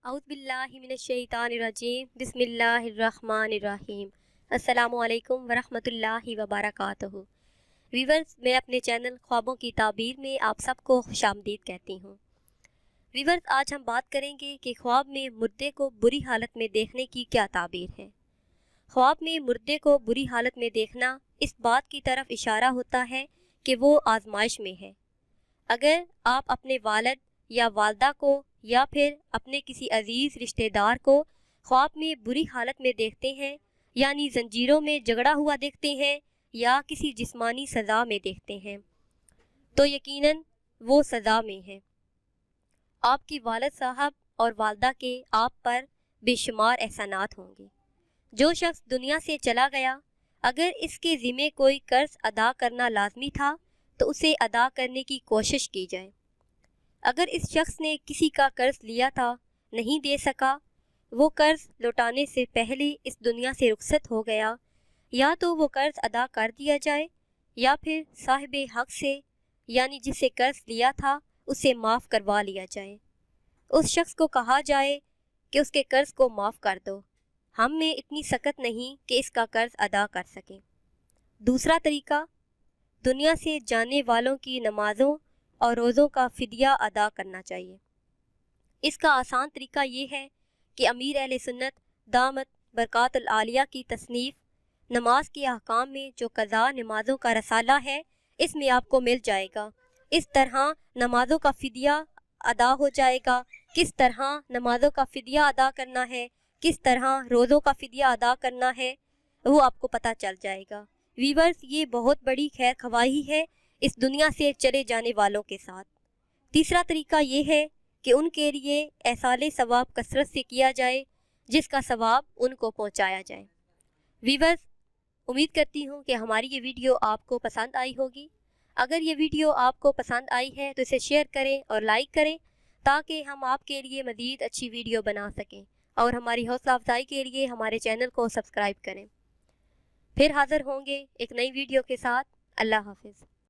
औज़ुबिल्लाहिमिनश्शैतानिर्रजीम बिस्मिल्लाहिर्रहमानिर्रहीम। अस्सलामुअलैकुम वरहमतुल्लाहि वबरकातुहू। वीवर्स, मैं अपने चैनल ख्वाबों की ताबीर में आप सबको खुशामदीद कहती हूँ। वीवर्स, आज हम बात करेंगे कि ख्वाब में मुर्दे को बुरी हालत में देखने की क्या ताबीर है। ख्वाब में मुर्दे को बुरी हालत में देखना इस बात की तरफ इशारा होता है कि वो आजमाइश में है। अगर आप अपने वालिद या वालदा को या फिर अपने किसी अजीज़ रिश्तेदार को ख्वाब में बुरी हालत में देखते हैं, यानी जंजीरों में जकड़ा हुआ देखते हैं या किसी जिस्मानी सज़ा में देखते हैं, तो यकीनन वो सज़ा में है। आपकी वालिद साहब और वालदा के आप पर बेशुमार एहसानात होंगे। जो शख्स दुनिया से चला गया, अगर इसके ज़िम्मे कोई कर्ज अदा करना लाजमी था तो उसे अदा करने की कोशिश की जाए। अगर इस शख्स ने किसी का कर्ज लिया था, नहीं दे सका, वो कर्ज लौटाने से पहले इस दुनिया से रुखसत हो गया, या तो वो कर्ज अदा कर दिया जाए या फिर साहिब हक से, यानी जिससे कर्ज लिया था, उसे माफ़ करवा लिया जाए। उस शख्स को कहा जाए कि उसके कर्ज को माफ़ कर दो, हम में इतनी सकत नहीं कि इसका कर्ज अदा कर सकें। दूसरा तरीका, दुनिया से जाने वालों की नमाज़ों और रोज़ों का फ़िदिया अदा करना चाहिए। इसका आसान तरीका ये है कि अमीर अहले सुन्नत दामत बरकातुल आलिया की तसनीफ़ नमाज के अहकाम में जो क़ज़ा नमाज़ों का रसाला है, इसमें आपको मिल जाएगा। इस तरह नमाज़ों का फ़िदिया अदा हो जाएगा। किस तरह नमाज़ों का फ़िदिया अदा करना है, किस तरह रोज़ों का फ़िदिया अदा करना है, वो आपको पता चल जाएगा। वीवर्स, ये बहुत बड़ी खैर खवाही है इस दुनिया से चले जाने वालों के साथ। तीसरा तरीका ये है कि उनके लिए एहसाले सवाब कसरत से किया जाए, जिसका सवाब उनको पहुंचाया जाए। वीवर्स, उम्मीद करती हूँ कि हमारी ये वीडियो आपको पसंद आई होगी। अगर ये वीडियो आपको पसंद आई है तो इसे शेयर करें और लाइक करें, ताकि हम आपके लिए मज़ीद अच्छी वीडियो बना सकें, और हमारी हौसला अफजाई के लिए हमारे चैनल को सब्सक्राइब करें। फिर हाज़िर होंगे एक नई वीडियो के साथ। अल्लाह हाफ़िज़।